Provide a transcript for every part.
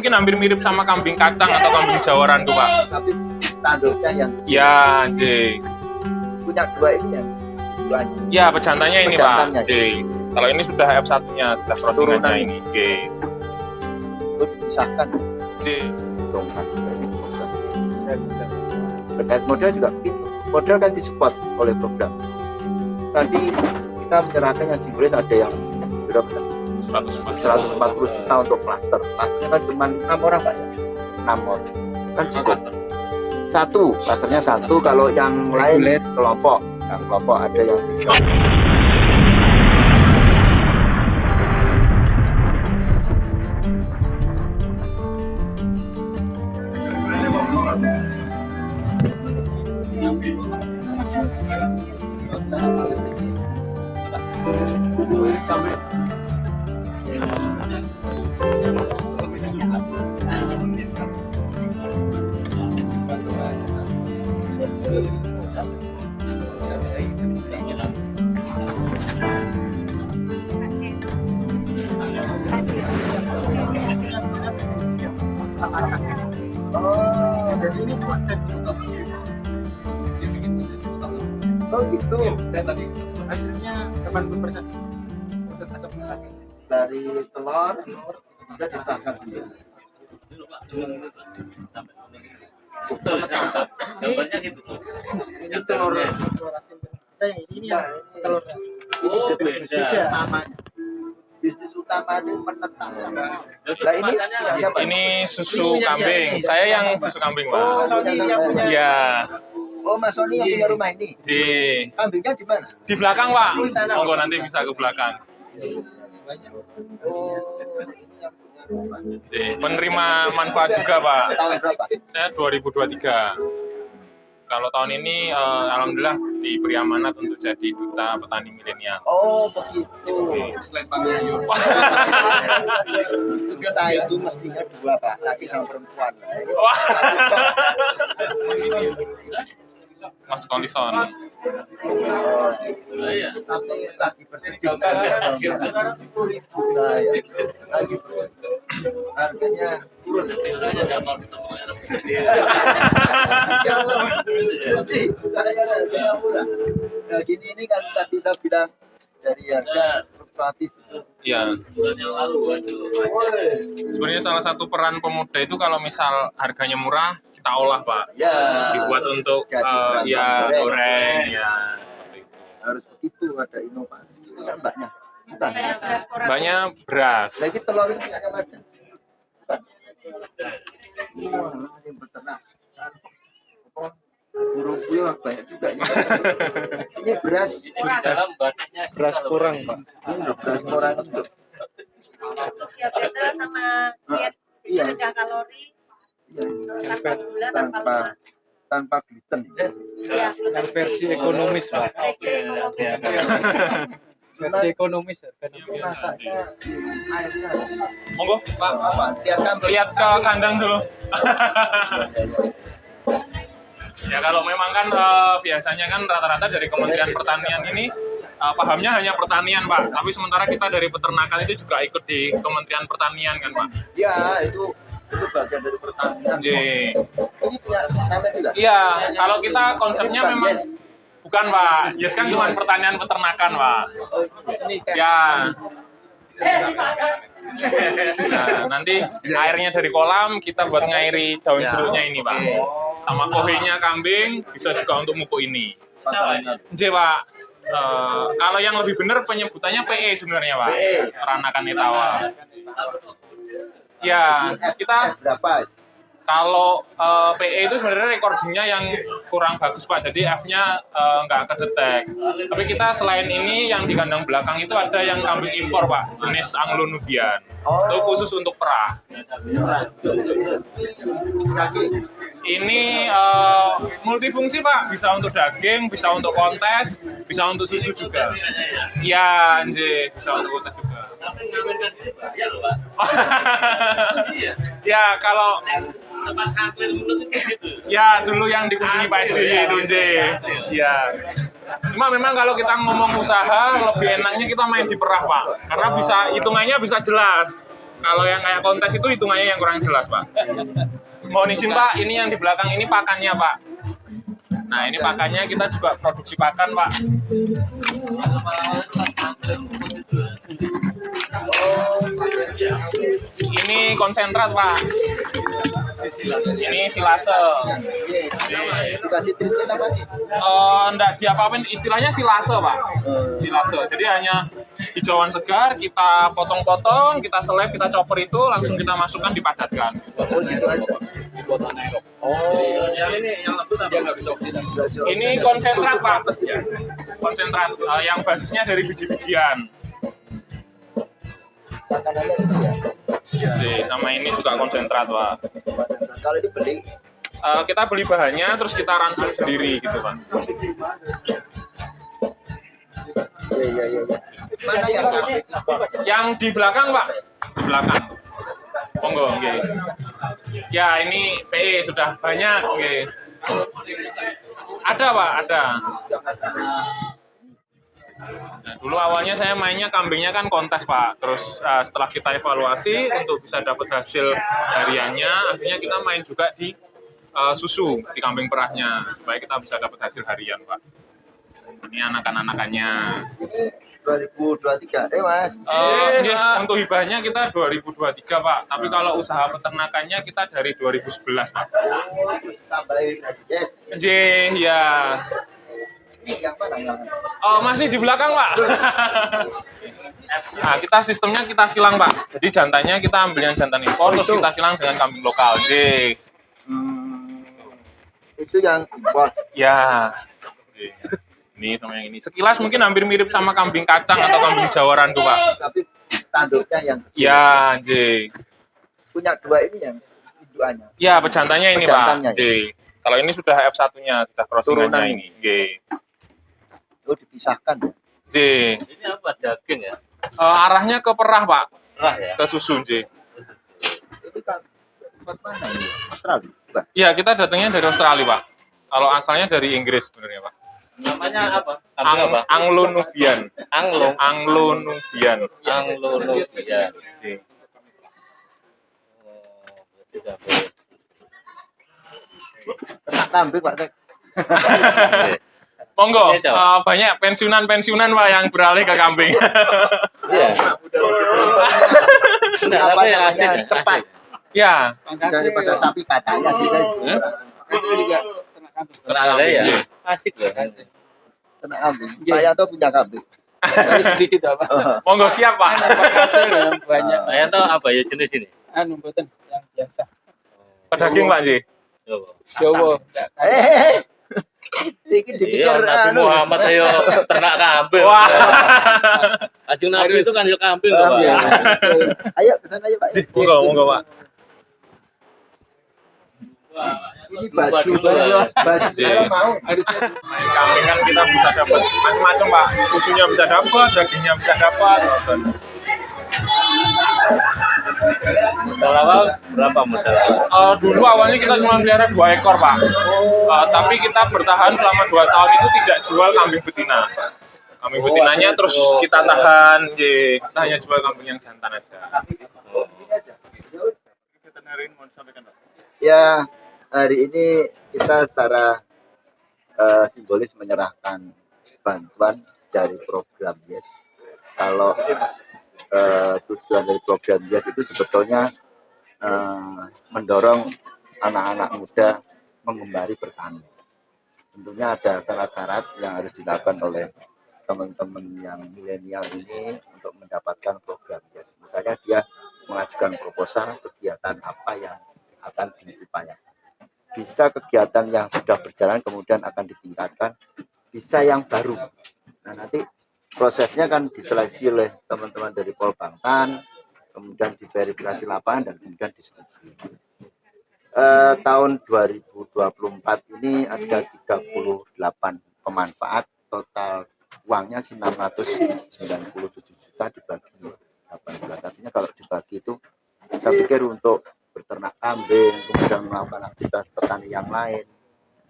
mungkin hampir mirip sama kambing kacang atau kambing jawaran tuh Pak. Tapi tanduknya yang Ya, J. punya dua ini yang duanya. Ya, pejantannya ini Pejantannya. Pak. J. Kalau ini sudah F1-nya, sudah crossingannya Turunan. ini. J. Itu dipisahkan J. dongkrak. Terkait model juga begitu. Model kan disupport oleh program. Tadi kita menyerahkan yang simbolis ada yang berapa? 140 juta untuk klaster. Klasternya kan cuma 6 orang Pak. 6 orang. Kan cukup. Satu, klasternya satu. Kalau yang lain kelompok. Yang kelompok ada yang 3. Jadi ini konsep contoh Oh gitu. dan tadi hasilnya 80% untuk asap hasilnya. Dari telur kita ditasan sendiri. Gambarnya gitu tuh. Ini telur. Telur asin. Yang ini Nah, yang ini telur asin. Oh, Bisnis beda. namanya. bisnis utama itu menetaskan. Terus Lah ini kemasannya punya siapa? Ini susu kambing. Saya yang susu kambing, Pak. Oh, Sony yang punya. Iya. Oh, Mas Sony yang punya rumah ini. Di Kambingnya di mana? di belakang, Pak. Di sana. Monggo nanti bisa ke belakang. Oh, ini yang punya rumah. Di penerima manfaat juga, Pak. Tahun berapa? Saya 2023. Kalau tahun ini alhamdulillah diberi amanat untuk jadi duta petani milenial. Oh, begitu. Selempangnya yuk. Kita itu mestinya dua Pak, laki sama perempuan. Ini Wah. Mas Kolison. tapi lagi bersedia. Nah, ya. Lagi bersedia. Harganya turun. Jadi, harganya murah. Nah, gini ini kan tadi saya bilang dari harga fluktuatif itu. Iya. Sebenarnya salah satu peran pemuda itu kalau misal harganya murah kita olah, Pak. Ya, Dibuat untuk jadi berantang ya goreng. goreng ya. Seperti itu. harus begitu, ada inovasi. Ini kan banyak. Bukan. Banyak beras. Lagi telur ini punya mana? Bukan. Wah, yang beternak. Oh, burung puyuh banyak juga ini. Ini beras. Dalam badannya Beras kurang, Pak. Ini loh, beras orang itu. Untuk diabetes sama diet Iya. rendah kalori, Iya. tanpa gula, tanpa Tanpa lemak. tanpa gluten. Ya, Yang versi ekonomis, Pak. versi ekonomis. Versi ekonomis ya. Kan? Ini masaknya airnya Monggo, Pak. apa? Lihat kambing. Lihat ke kandang dulu. Ya kalau memang kan biasanya kan rata-rata dari Kementerian Pertanian ini pahamnya hanya pertanian, Pak. Tapi sementara kita dari peternakan itu juga ikut di Kementerian Pertanian kan, Pak. Ya, itu bagian dari pertanian. Jadi, Ini punya sama juga. iya, kalau kita konsepnya Bukan, memang yes. bukan, Pak. Yes kan cuma pertanian peternakan, Pak. Ya. Nah, nanti airnya dari kolam kita buat ngairi daun Ya. jeruknya ini, Pak. Sama kohenya kambing bisa juga untuk mupuk ini. Pasalnya. J, Pak. Kalau yang lebih benar penyebutannya PE sebenarnya, Pak. PE. Peranakan etawa. Ya, kita berapa? kalau PE itu sebenarnya recordingnya yang kurang bagus, Pak. Jadi F-nya nggak kedetek. Tapi kita selain ini yang di kandang belakang itu ada yang kambing impor, Pak. Jenis Anglo-Nubian. Itu khusus untuk perah. Kaki. Ini multifungsi, Pak. Bisa untuk daging, bisa untuk kontes, bisa untuk susu juga. Iya, anjir. Bisa untuk kontes juga. Ya, kalau ya dulu yang dikunjungi Pak SBY itu, Nje. Ya. Cuma memang kalau kita ngomong usaha, lebih enaknya kita main di perah, Pak. Karena bisa hitungannya bisa jelas. Kalau yang kayak kontes itu hitungannya yang kurang jelas, Pak. Mohon izin, Pak, ini yang di belakang ini pakannya, Pak. Nah, ini pakannya kita juga produksi pakan, Pak. Ini konsentrat, Pak. Ini silase. Dikasih treatment apa sih? Enggak diapa-apain, istilahnya silase, Pak. Silase. Jadi hanya hijauan segar, kita potong-potong, kita seleb, kita chopper itu, langsung kita masukkan, dipadatkan. Oh gitu aja. Yang ini, yang lembut apa? Nggak sih. Ini konsentrat, Pak. Konsentrat yang basisnya dari biji-bijian. Makanannya itu ya. Oke, sama ini juga konsentrat, Pak. Kalau dibeli, Kita beli bahannya, terus kita ransum sendiri, gitu, Pak. ya. Mana yang pabrik? Yang di belakang, Pak. Di belakang. Monggo, oke. Ya, ini PE sudah banyak, oke. Ada, Pak, ada. Nah, dulu awalnya saya mainnya kambingnya kan kontes, Pak. Terus setelah kita evaluasi untuk bisa dapat hasil hariannya, akhirnya kita main juga di susu, di kambing perahnya, supaya kita bisa dapat hasil harian, Pak. Ini anakan-anakannya. 2023, Mas. Ya, untuk hibahnya kita 2023, Pak. Tapi kalau usaha peternakannya kita dari 2011, Pak. Tambahin lagi, yes. J, ya. Ini yang mana yang? Oh, masih di belakang, Pak. Nah, kita sistemnya kita silang, Pak. Jadi jantannya kita ambil yang jantan impor, terus kita silang dengan kambing lokal. J. Itu yang import. Ya. J. Ini sama yang ini. Sekilas mungkin hampir mirip sama kambing kacang atau kambing jawaran tuh, Pak. Tapi tanduknya yang Ya, J. punya dua ini yang indukannya. Ya, pejantannya ini, Pejantannya, Pak. J. Kalau ini sudah F1-nya, sudah crossingannya Turunan. ini. J. Oh, dipisahkan ya. J. Ini apa, daging ya? Arahnya ke perah, Pak. Perah ya? Ke susu, J. Itu kan tempat mana ini? Australia. Bukan. Iya, kita datangnya dari Australia, Pak. Kalau asalnya dari Inggris sebenarnya, Pak. Namanya apa? Kambing apa? Anglo-Nubian. Anglo. Anglo-Nubian. Anglo-Nubian. J. Tidak boleh. Ternak kambing, Pak Tek. Monggo, Iya, Cok. banyak pensiunan Pak yang beralih ke kambing. Iya. Tidak, Apa tapi namanya, asik ya, cepat. asik. Ya, Daripada sapi katanya sih guys. Ini juga ternak kambing. Kenal ya? Asik loh. Asik. Ternak kambing. Saya tuh punya kambing. Tapi sedikit apa? monggo siap, Pak. Hasil yang banyak. Saya tahu apa ya jenis ini? Anu mboten yang biasa. Daging, Pak, J. Coba. Jawa. Ini dipikir Iya, Nabi anu. Muhammad ayo ternak kambing. Wah. Kanjeng Nabi itu kan kambing Oh, loh, iya. Pak. Ayo ke sana ayo, Pak. Monggo, Pak. Ini baju Iya. saya mau. Main kambing kan kita bisa dapat macam-macam, Pak. Susunya bisa dapat, dagingnya bisa dapat. Modal awal berapa modal? Dulu awalnya kita cuma pelihara 2 ekor, Pak. Tapi kita bertahan selama 2 tahun itu tidak jual kambing betina. Kambing betinanya terus kita tahan, J. Kita hanya jual kambing yang jantan aja. Ya, hari ini kita secara simbolis menyerahkan bantuan dari program Yes. Kalau tujuan dari program Yes itu sebetulnya mendorong anak-anak muda mengembari bertani. Tentunya ada syarat-syarat yang harus dilakukan oleh teman-teman yang milenial ini untuk mendapatkan program Yes. Misalnya dia mengajukan proposal kegiatan apa yang akan diupayakan. Bisa kegiatan yang sudah berjalan kemudian akan ditingkatkan, bisa yang baru. Nah, nanti prosesnya kan diseleksi oleh teman-teman dari Polbangtan, kemudian diverifikasi lapangan dan kemudian disetujui. Tahun 2024 ini ada 38 pemanfaat, total uangnya 697 juta dibagi 18. Artinya kalau dibagi itu saya pikir untuk berternak kambing, kemudian melakukan aktivitas petani yang lain,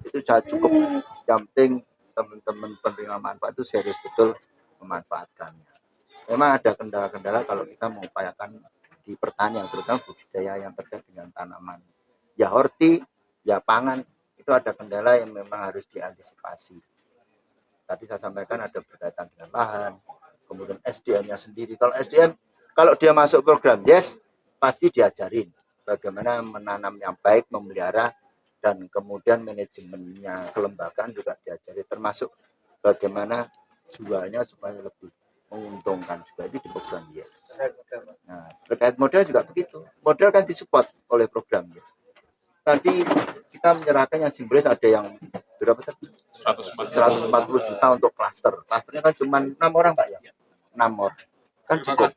itu sudah cukup. Yang penting teman-teman penerima manfaat itu serius betul memanfaatkannya. Memang ada kendala-kendala kalau kita mengupayakan di pertanian, terutama budidaya yang terkait dengan tanaman. Ya horti, ya pangan, itu ada kendala yang memang harus diantisipasi. Tadi saya sampaikan ada berkaitan dengan lahan, kemudian SDM-nya sendiri. Kalau SDM, kalau dia masuk program YES, pasti diajarin bagaimana menanam yang baik, memelihara, dan kemudian manajemennya kelembagaan juga diajari, termasuk bagaimana jualnya supaya lebih menguntungkan juga itu di program YES. Nah, terkait modal juga begitu. Modal kan disupport oleh program YES. Tadi kita menyerahkan yang simbolis ada yang berapa tadi? 140 juta untuk klaster. Klasternya kan cuma 6 orang Pak ya? 6 orang. Kan cukup.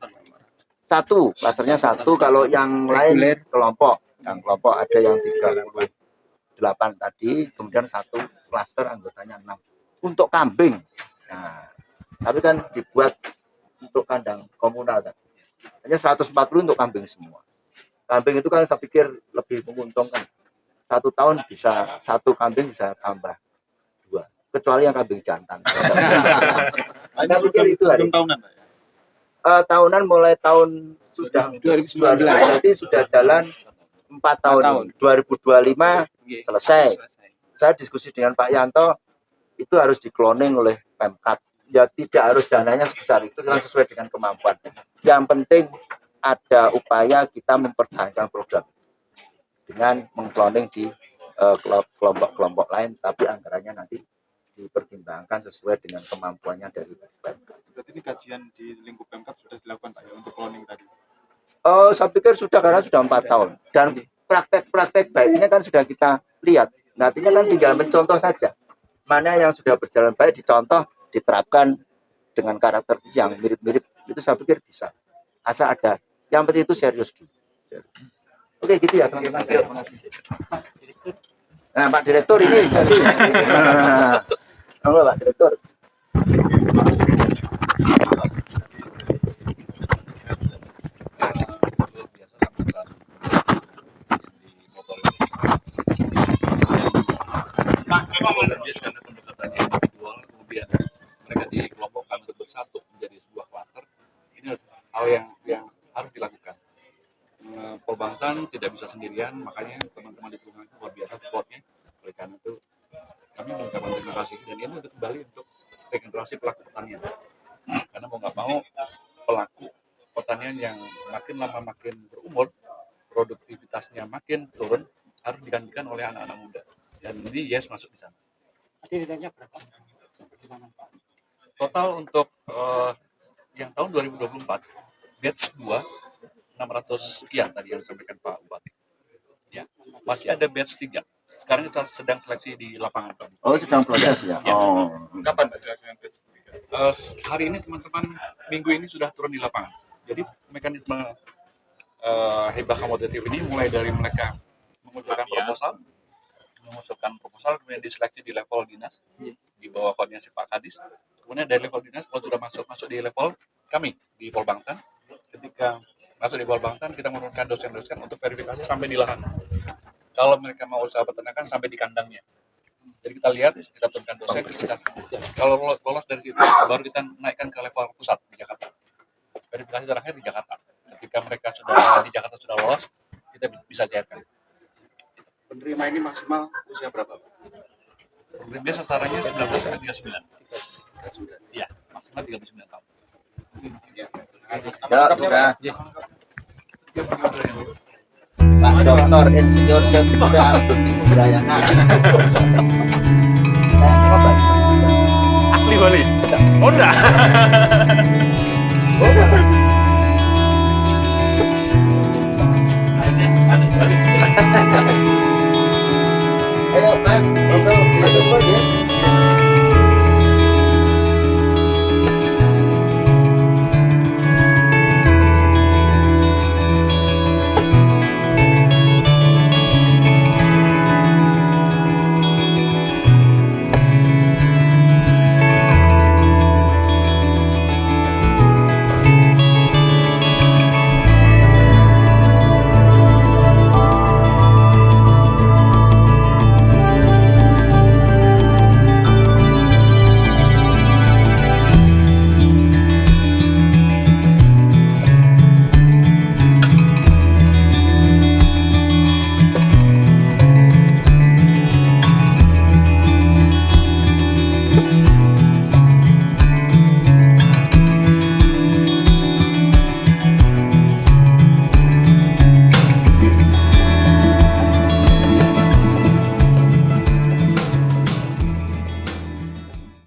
Satu, klasternya satu, kalau yang lain kelompok. Yang kelompok ada yang 38 tadi, kemudian satu klaster anggotanya 6. Untuk kambing. Nah, tapi kan dibuat untuk kandang komunal kan. Hanya 140 untuk kambing semua. Kambing itu kan saya pikir lebih menguntungkan. 1 tahun bisa 1 kambing bisa tambah 2. Kecuali yang kambing jantan. Saya pikir itu hari. Tahunan, Pak. Tahunan mulai tahun sudah 2019 berarti sudah jalan 4 tahun. 2025 selesai. Saya diskusi dengan Pak Yanto, itu harus dikloning oleh Pemkab. Ya tidak harus dananya sebesar itu, kan sesuai dengan kemampuan. Yang penting ada upaya kita mempertahankan program dengan mengkloning di kelompok-kelompok lain, tapi anggarannya nanti dipertimbangkan sesuai dengan kemampuannya dari Pemkab. Berarti ini kajian di lingkup Pemkab sudah dilakukan Pak ya untuk cloning tadi? Saya pikir sudah, karena sudah 4 tahun. Dan praktek-praktek baiknya kan sudah kita lihat. Nantinya kan tinggal mencontoh saja. Mana yang sudah berjalan baik dicontoh, diterapkan dengan karakter yang mirip-mirip, itu saya pikir bisa. Asal ada. Yang penting itu serius dulu. Oke, gitu ya teman-teman. Terima kasih. Nah, Pak Direktur ini jadi. Halo Pak Direktur. Karena pendekatannya individual, kemudian mereka dikelompokkan untuk bersatu menjadi sebuah klaster. Ini hal yang harus dilakukan. Polbangtan tidak bisa sendirian, makanya teman-teman di lingkungan itu luar biasa supportnya. Oleh karena itu kami mengucapkan terima kasih, dan ini untuk kembali untuk regenerasi pelaku pertanian. Karena mau nggak mau pelaku pertanian yang makin lama makin berumur, produktivitasnya makin turun, harus digantikan oleh anak-anak muda. Dan ini YES masuk di sana. Nilainya berapa? Total untuk yang tahun 2024 batch 2 600 sekian tadi yang disampaikan Pak Bupati. Ya, masih ada batch 3. Sekarang kita sedang seleksi di lapangan. Oh, sedang proses ya. Ya. Oh. Kapan Pak dilaksanakan batch 3? Hari ini teman-teman minggu ini sudah turun di lapangan. Jadi mekanisme hibah komoditif ini mulai dari mereka mengusulkan proposal, kemudian diseleksi di level dinas di bawah koordinasi Pak Kadis. Kemudian dari level dinas kalau sudah masuk di level kami di Polbangtan. Ketika masuk di Polbangtan, kita menurunkan dosen-dosen untuk verifikasi sampai di lahan. Kalau mereka mau usaha peternakan sampai di kandangnya. Jadi kita lihat, kita turunkan dosen di sana. Kalau lolos dari situ, baru kita naikkan ke level pusat di Jakarta. Verifikasi terakhir di Jakarta. Ketika mereka sudah di Jakarta sudah lolos, kita bisa cairkan. Penerima ini maksimal usia berapa, Pak? Penerima sasarannya 19 sampai 39. Iya, maksimal 39 tahun. Ya, Ya, sudah. Pak Doktor Insinyur Setia Abdul Widrayana. Asli Bali? Oh enggak.